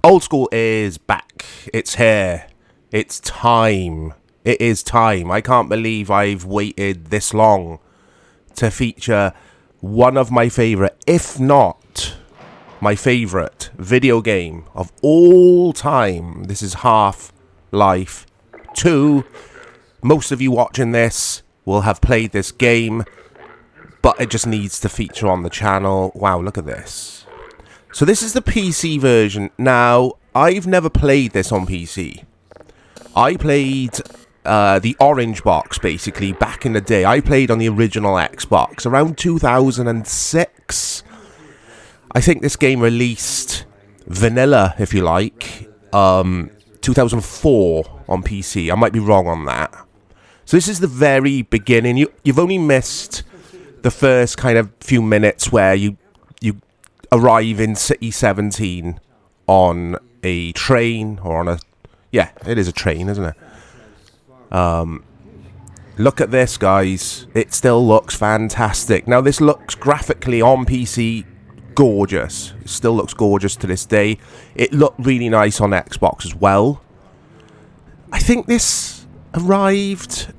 Old school is back. It's here. It's time. It is time. I can't believe I've waited this long to feature one of my favourite, if not my favourite, video game of all time. This is Half-Life 2. Most of you watching this will have played this game, but it just needs to feature on the channel. Wow, look at this. So this is the PC version. Now, I've never played this on PC. I played the orange box, basically, back in the day. I played on the original Xbox around 2006. I think this game released vanilla, if you like, 2004 on PC. I might be wrong on that. So this is the very beginning. You've only missed the first kind of few minutes where you arrive in City 17 on a train or on a... Yeah, it is a train, isn't it? Look at this, guys. It still looks fantastic. Now, this looks graphically on PC gorgeous. It still looks gorgeous to this day. It looked really nice on Xbox as well. I think this arrived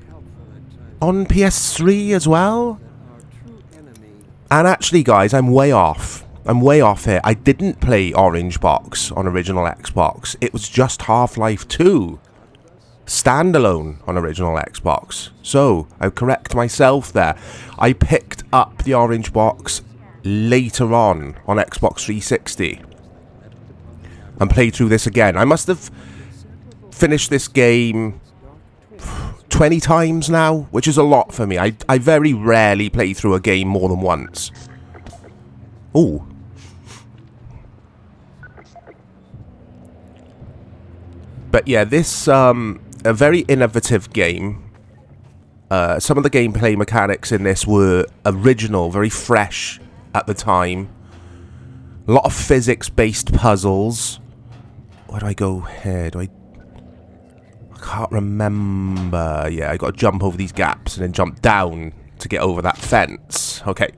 on PS3 as well. And actually, guys, I'm way off. I'm way off here. I didn't play Orange Box on original Xbox. It was just Half-Life 2. Standalone on original Xbox. So, I correct myself there. I picked up the Orange Box later on Xbox 360. And played through this again. I must have finished this game 20 times now, which is a lot for me. I very rarely play through a game more than once. Ooh. But yeah, this, a very innovative game. Some of the gameplay mechanics in this were original, very fresh at the time. A lot of physics-based puzzles. Where do I go here? I can't remember. Yeah, I got to jump over these gaps and then jump down to get over that fence. Okay.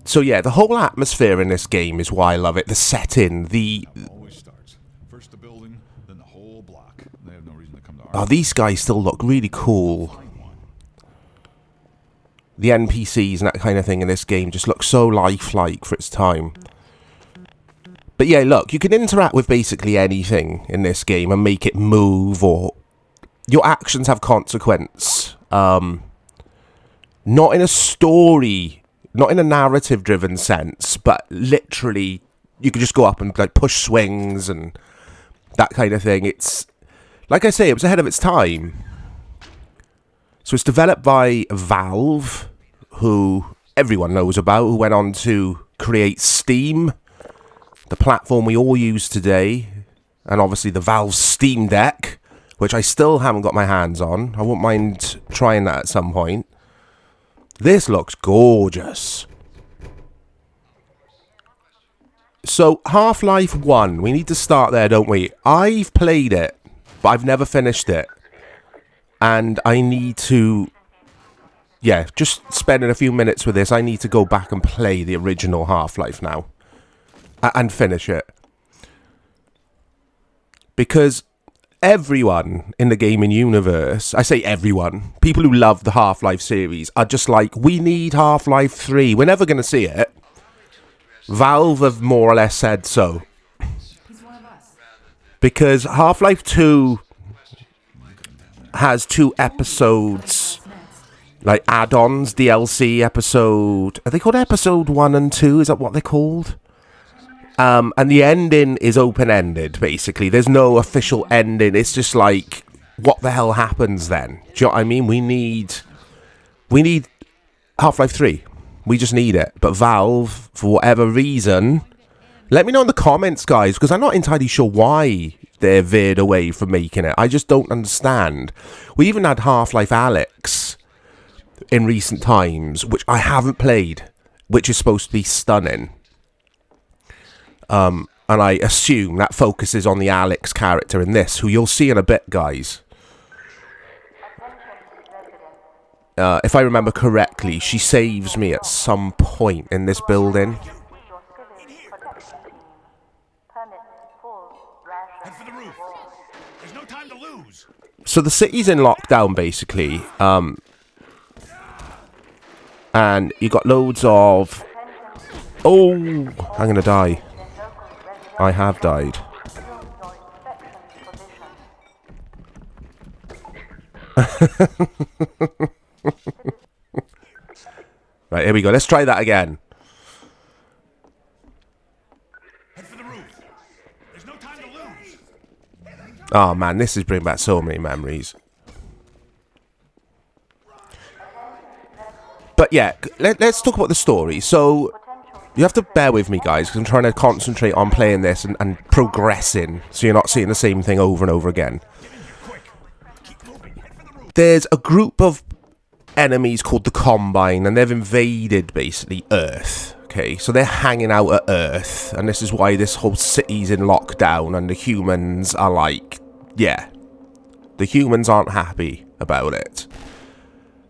So yeah, the whole atmosphere in this game is why I love it. The setting, always starts first the building, then the whole block. They have no reason to come to our... Oh, these guys still look really cool. The NPCs and that kind of thing in this game just look so lifelike for its time. But yeah, look, you can interact with basically anything in this game and make it move, or your actions have consequence. Not in a story, not in a narrative-driven sense, but literally, you can just go up and like push swings and that kind of thing. It's, like I say, it was ahead of its time. So it's developed by Valve, who everyone knows about, who went on to create Steam, the platform we all use today, and obviously the Valve Steam Deck, which I still haven't got my hands on. I won't mind trying that at some point. This looks gorgeous. So, Half-Life 1, we need to start there, don't we? I've played it, but I've never finished it. And I need to, yeah, just spending a few minutes with this, I need to go back and play the original Half-Life now. And finish it. Because everyone in the gaming universe, I say everyone, people who love the Half-Life series are just like, we need Half-Life 3. We're never going to see it. Valve have more or less said so. Because Half-Life 2 has 2 episodes, like add-ons, DLC episode. Are they called episode 1 and 2? Is that what they're called? And the ending is open-ended, basically. There's no official ending. It's just like, what the hell happens then? Do you know what I mean? We need Half-Life 3. We just need it. But Valve, for whatever reason, let me know in the comments, guys, because I'm not entirely sure why they're veered away from making it. I just don't understand. We even had Half-Life Alyx in recent times, which I haven't played, which is supposed to be stunning. And I assume that focuses on the Alyx character in this, who you'll see in a bit, guys. If I remember correctly, she saves me at some point in this building. So the city's in lockdown, basically. And you got loads of... Oh, I'm going to die. I have died. Right, here we go. Let's try that again. Head for the roof. There's no time to lose. Oh man, this is bringing back so many memories. But yeah, let's talk about the story. So, you have to bear with me, guys, because I'm trying to concentrate on playing this and progressing, so you're not seeing the same thing over and over again. There's a group of enemies called the Combine, and they've invaded, basically, Earth. Okay, so they're hanging out at Earth, and this is why this whole city's in lockdown, and the humans are like, yeah, the humans aren't happy about it.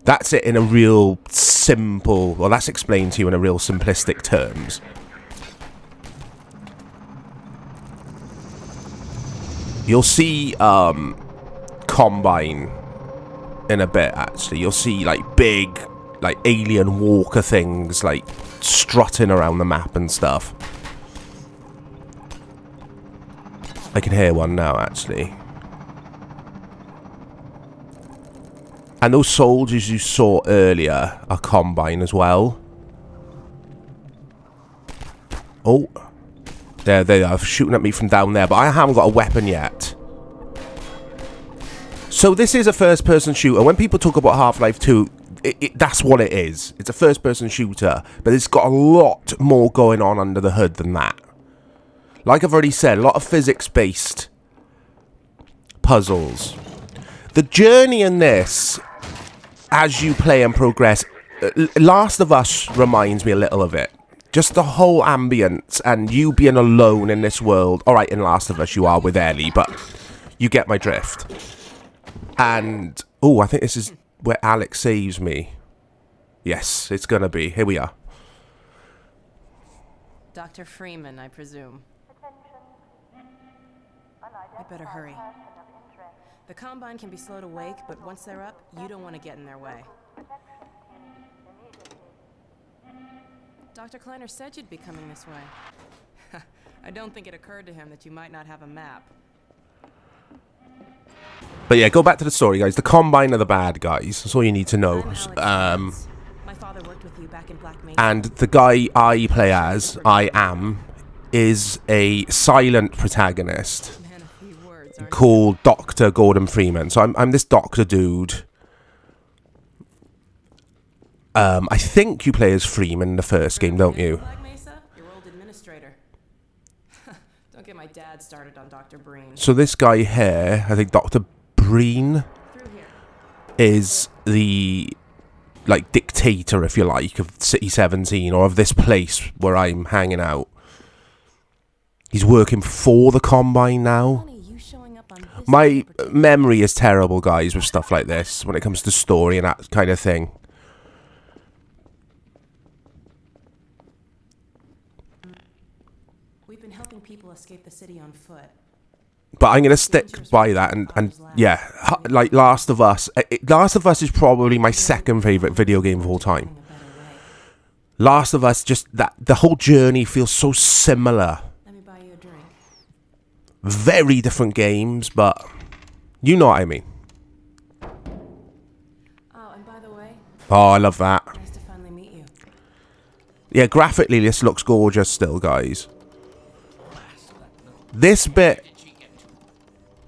That's it in a real simple... Well, that's explained to you in a real simplistic terms. You'll see Combine in a bit, actually. You'll see, like, big, like, alien walker things, like, strutting around the map and stuff. I can hear one now, actually. And those soldiers you saw earlier are Combine as well. Oh. There they are, shooting at me from down there. But I haven't got a weapon yet. So this is a first-person shooter. When people talk about Half-Life 2, that's what it is. It's a first-person shooter. But it's got a lot more going on under the hood than that. Like I've already said, a lot of physics-based puzzles. The journey in this... As you play and progress, Last of Us reminds me a little of it. Just the whole ambience and you being alone in this world. Alright, in Last of Us you are with Ellie, but you get my drift. And, oh, I think this is where Alex saves me. Yes, it's gonna be. Here we are. Dr. Freeman, I presume. You better hurry. The Combine can be slow to wake, but once they're up, you don't want to get in their way. Dr. Kleiner said you'd be coming this way. I don't think it occurred to him that you might not have a map. But yeah, go back to the story, guys. The Combine are the bad guys. That's all you need to know. My father worked with you back in Black Mesa. And the guy I play as, I am, is a silent protagonist. Called Dr. Gordon Freeman. So I'm this doctor dude. I think you play as Freeman in the first game, don't you? Black Mesa, your old administrator. Don't get my dad started on Dr. Breen. So this guy here, I think Dr. Breen, is the like dictator, if you like, of City 17 or of this place where I'm hanging out. He's working for the Combine now. My memory is terrible, guys, with stuff like this when it comes to story and that kind of thing. We've been helping people escape the city on foot. But I'm going to stick by that and yeah, like Last of Us. Last of Us is probably my second favourite video game of all time. Last of Us, just that, the whole journey feels so similar. Very different games, but you know what I mean. Oh, and by the way... Oh, I love that. Nice to finally meet you. Yeah, graphically, this looks gorgeous still, guys. This bit...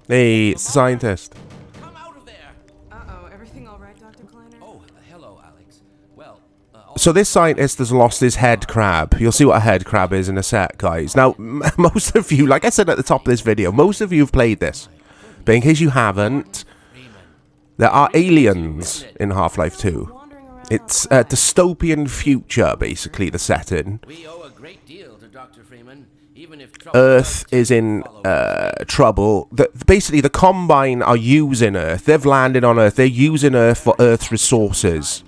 Hey, it's the scientist. Come out of there! Uh-oh, everything all right, Dr. Kleiner? Oh, hello, Alex. Well, So this scientist has lost his head crab. You'll see what a head crab is in a sec, guys. Now, most of you, like I said at the top of this video, most of you have played this. But in case you haven't, there are aliens in Half-Life 2. It's a dystopian future, basically, the setting. we owe a great deal to Dr. Freeman, even if Earth is in trouble. Basically, the Combine are using Earth. They've landed on Earth. They're using Earth for Earth's resources.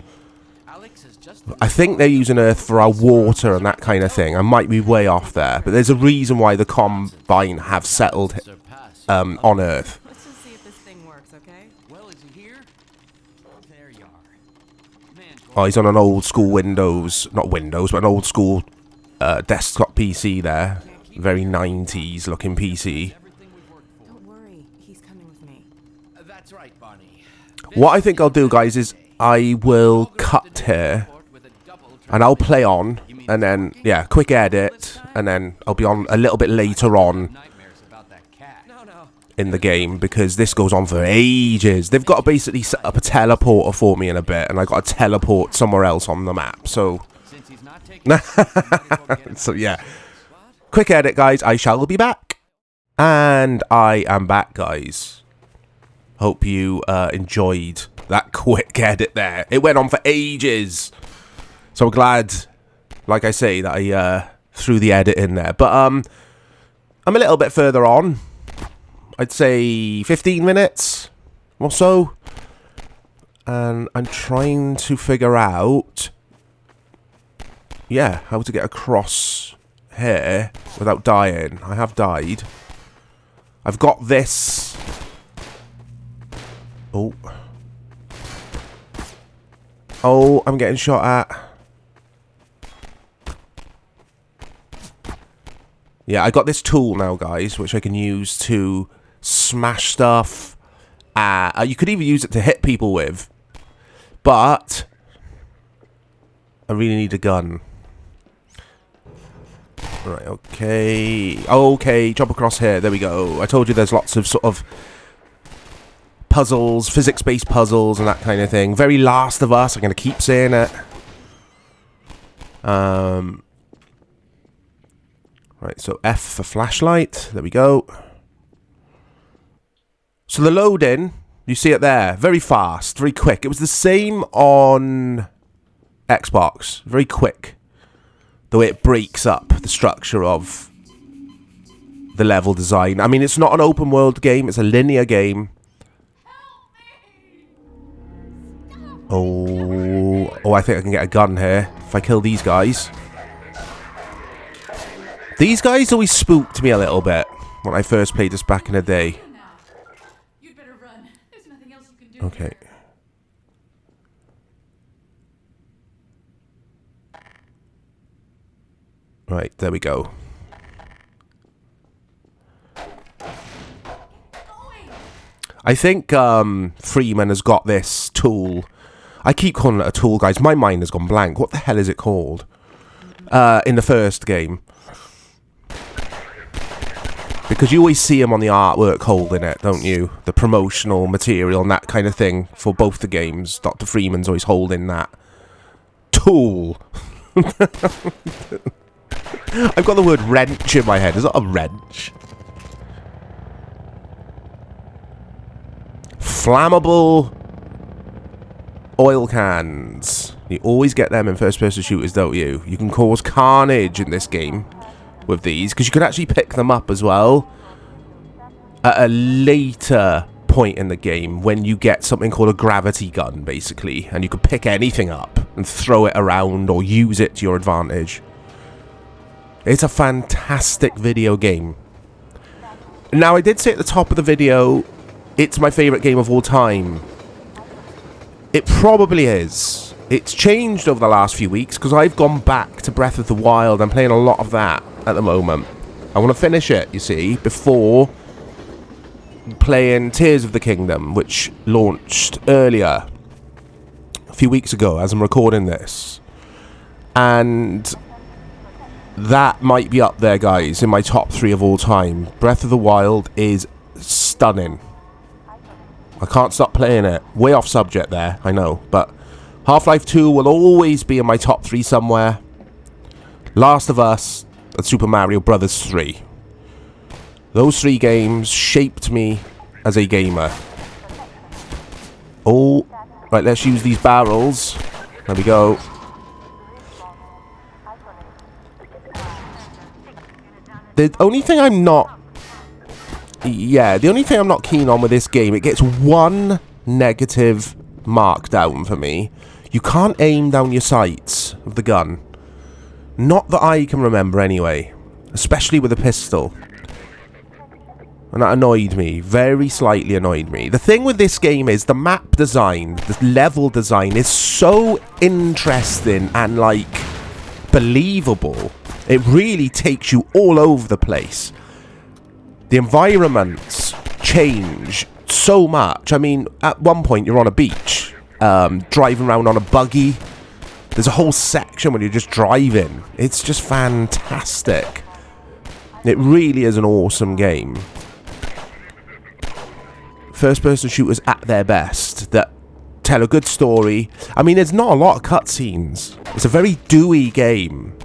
I think they're using Earth for our water and that kind of thing. I might be way off there, but there's a reason why the Combine have settled on Earth. Let's just see if this thing works, okay? Oh, he's on an old school Windows, not Windows, but an old school desktop PC there. Very 90s looking PC. Don't worry, he's coming with me. That's right, Barney. What I think I'll do, guys, is I will cut here, and I'll play on, and then, yeah, quick edit, and then I'll be on a little bit later on in the game, because this goes on for ages. They've got to basically set up a teleporter for me in a bit, and I got to teleport somewhere else on the map, so... So, yeah. Quick edit, guys. I shall be back. And I am back, guys. Hope you enjoyed that quick edit there. It went on for ages. So I'm glad, like I say, that I threw the edit in there. But I'm a little bit further on. I'd say 15 minutes or so. And I'm trying to figure out, yeah, how to get across here without dying. I have died. I've got this. Oh. Oh, I'm getting shot at. Yeah, I got this tool now, guys, which I can use to smash stuff. You could even use it to hit people with. But I really need a gun. Right, okay. Okay, jump across here. There we go. I told you there's lots of sort of puzzles, physics-based puzzles and that kind of thing. Very Last of Us. I'm going to keep saying it. Right, so F for flashlight. There we go. So the loading, you see it there. Very fast, very quick. It was the same on Xbox. Very quick. The way it breaks up the structure of the level design. I mean, it's not an open world game. It's a linear game. Oh, I think I can get a gun here if I kill these guys. These guys always spooked me a little bit when I first played this back in the day. Okay. Right, there we go. I think Freeman has got this tool. I keep calling it a tool, guys. My mind has gone blank. What the hell is it called? In the first game. Because you always see him on the artwork holding it, don't you? The promotional material and that kind of thing for both the games. Dr. Freeman's always holding that tool. I've got the word wrench in my head. Is that a wrench? Flammable oil cans. You always get them in first-person shooters, don't you? You can cause carnage in this game with these, because you can actually pick them up as well at a later point in the game when you get something called a gravity gun, basically, and you can pick anything up and throw it around or use it to your advantage. It's a fantastic video game. Now, I did say at the top of the video, it's my favourite game of all time. It probably is. It's changed over the last few weeks because I've gone back to Breath of the Wild. I'm playing a lot of that at the moment. I want to finish it, you see, before playing Tears of the Kingdom, which launched earlier, a few weeks ago as I'm recording this. And that might be up there, guys, in my top 3 of all time. Breath of the Wild is stunning. I can't stop playing it. Way off subject there, I know. But Half-Life 2 will always be in my top 3 somewhere. Last of Us and Super Mario Bros. 3. Those 3 games shaped me as a gamer. Oh, right, let's use these barrels. There we go. The only thing I'm not... Yeah, the only thing I'm not keen on with this game, it gets one negative mark down for me. You can't aim down your sights of the gun. Not that I can remember anyway. Especially with a pistol. And that annoyed me. Very slightly annoyed me. The thing with this game is the map design, the level design is so interesting and, like, believable. It really takes you all over the place. The environments change so much. I mean, at one point you're on a beach, driving around on a buggy. There's a whole section when you're just driving. It's just fantastic. It really is an awesome game. First-person shooters at their best that tell a good story. I mean, there's not a lot of cutscenes. It's a very dewy game.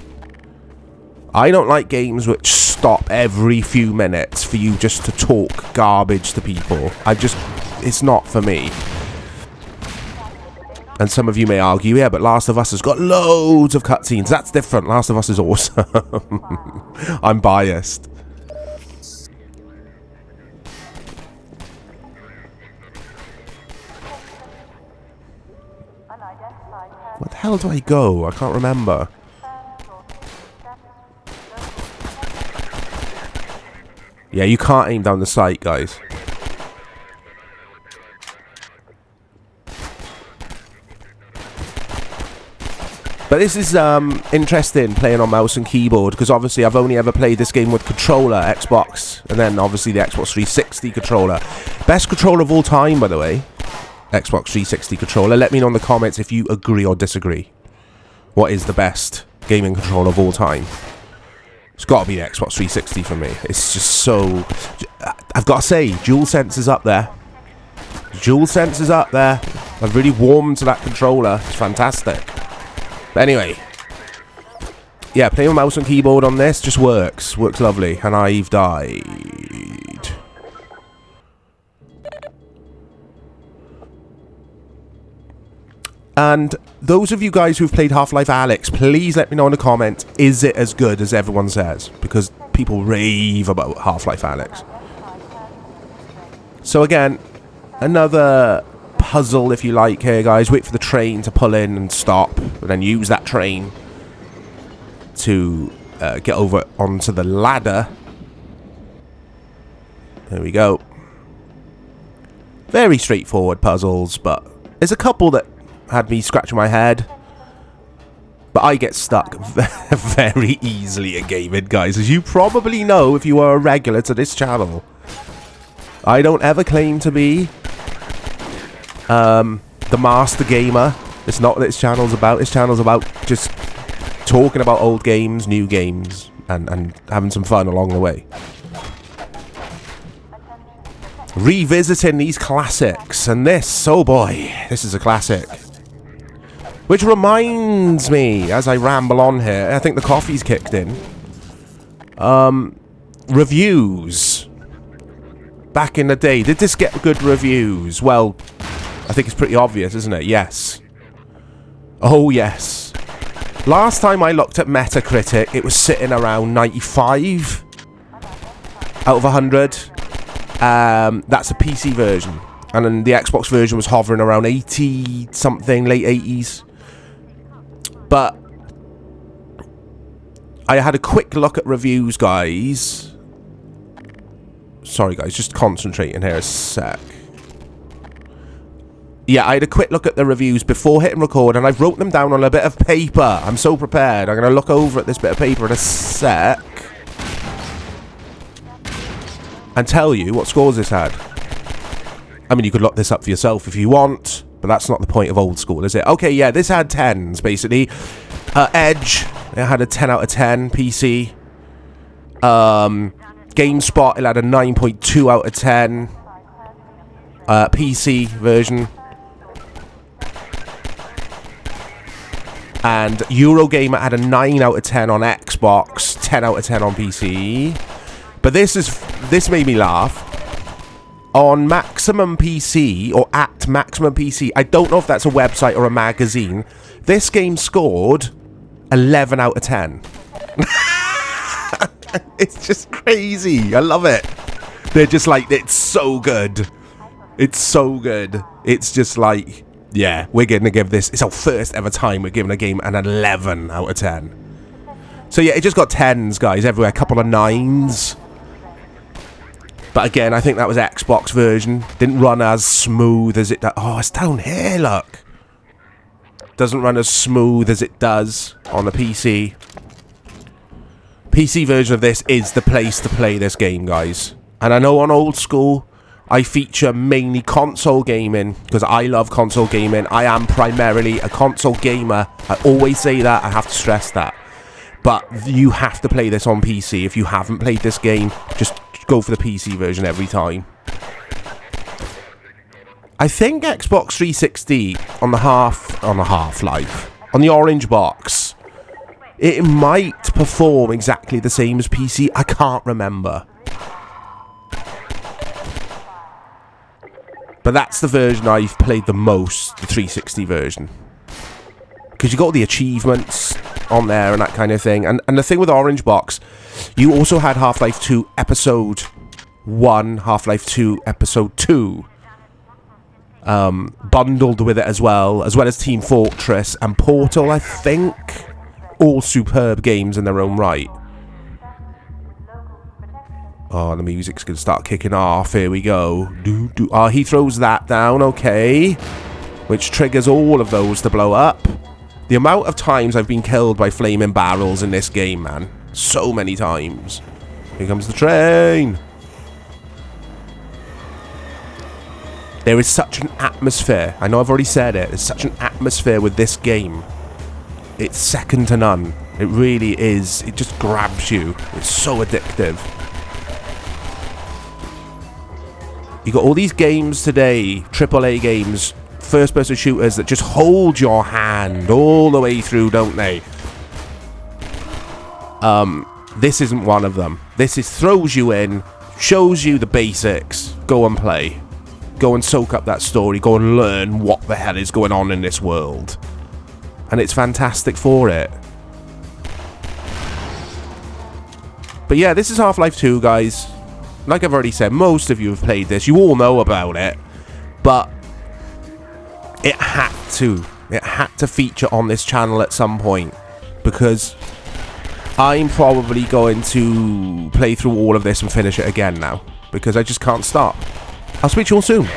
I don't like games which stop every few minutes for you just to talk garbage to people. It's not for me. And some of you may argue, yeah, but Last of Us has got loads of cutscenes. That's different. Last of Us is awesome. I'm biased. Where the hell do I go? I can't remember. Yeah, you can't aim down the sight, guys. But this is interesting, playing on mouse and keyboard, because obviously I've only ever played this game with controller, Xbox, and then obviously the Xbox 360 controller. Best controller of all time, by the way. Xbox 360 controller. Let me know in the comments if you agree or disagree. What is the best gaming controller of all time? It's got to be the Xbox 360 for me. It's just so... I've got to say, DualSense is up there. DualSense is up there. I've really warmed to that controller. It's fantastic. But anyway, yeah, playing with mouse and keyboard on this just works. Works lovely. And I've died. And those of you guys who've played Half-Life Alyx, please let me know in the comments, is it as good as everyone says? Because people rave about Half-Life Alyx. So again, another puzzle, if you like, here, guys. Wait for the train to pull in and stop, and then use that train to get over onto the ladder. There we go. Very straightforward puzzles, but there's a couple that had me scratching my head. But I get stuck very easily in gaming, guys, as you probably know if you are a regular to this channel. I don't ever claim to be the master gamer. It's not what this channel's about. This channel's about just talking about old games, new games, and having some fun along the way. Revisiting these classics, and this, oh boy, this is a classic. Which reminds me, as I ramble on here, I think the coffee's kicked in. Reviews. Back in the day, did this get good reviews? Well, I think it's pretty obvious, isn't it? Yes. Oh, yes. Last time I looked at Metacritic, it was sitting around 95 out of 100. That's a PC version. And then the Xbox version was hovering around 80 something, late 80s. But I had a quick look at reviews, guys. Sorry, guys, just concentrating here a sec. Yeah, I had a quick look at the reviews before hitting record, and I wrote them down on a bit of paper. I'm so prepared. I'm going to look over at this bit of paper in a sec and tell you what scores this had. I mean, you could look this up for yourself if you want, but that's not the point of old school, is it? Okay, yeah, this had 10s, basically. Edge, it had a 10 out of 10, PC. GameSpot, it had a 9.2 out of 10. PC version. And Eurogamer had a 9 out of 10 on Xbox, 10 out of 10 on PC. But this made me laugh. On Maximum PC, or at Maximum PC, I don't know if that's a website or a magazine, this game scored 11 out of 10. It's just crazy. I love it. They're just like, it's so good. It's so good. It's just like, yeah, we're going to give this, it's our first ever time we're giving a game an 11 out of 10. So yeah, it just got 10s, guys, everywhere. A couple of 9s. But again, I think that was Xbox version. Didn't run as smooth as it does. Oh, it's down here, look. Doesn't run as smooth as it does on the PC. PC version of this is the place to play this game, guys. And I know on Old School, I feature mainly console gaming because I love console gaming. I am primarily a console gamer. I always say that. I have to stress that. But you have to play this on PC. If you haven't played this game, just go for the PC version every time. I think Xbox 360 on the Half-Life, on the orange box, it might perform exactly the same as PC. I can't remember. But that's the version I've played the most, the 360 version. Because you got all the achievements on there and that kind of thing. And the thing with Orange Box, you also had Half-Life 2 Episode 1, Half-Life 2 Episode 2 bundled with it as well as Team Fortress and Portal, I think. All superb games in their own right. Oh, the music's going to start kicking off. Here we go. Oh, he throws that down, okay. Which triggers all of those to blow up. The amount of times I've been killed by flaming barrels in this game, man. So many times. Here comes the train. There is such an atmosphere. I know I've already said it. There's such an atmosphere with this game. It's second to none. It really is. It just grabs you. It's so addictive. You got all these games today, AAA games, first-person shooters that just hold your hand all the way through, don't they? This isn't one of them. This is throws you in, shows you the basics, go and play. Go and soak up that story, go and learn what the hell is going on in this world. And it's fantastic for it. But yeah, this is Half-Life 2, guys. Like I've already said, most of you have played this. You all know about it. But it had to. It had to feature on this channel at some point. Because I'm probably going to play through all of this and finish it again now. Because I just can't stop. I'll speak to you all soon.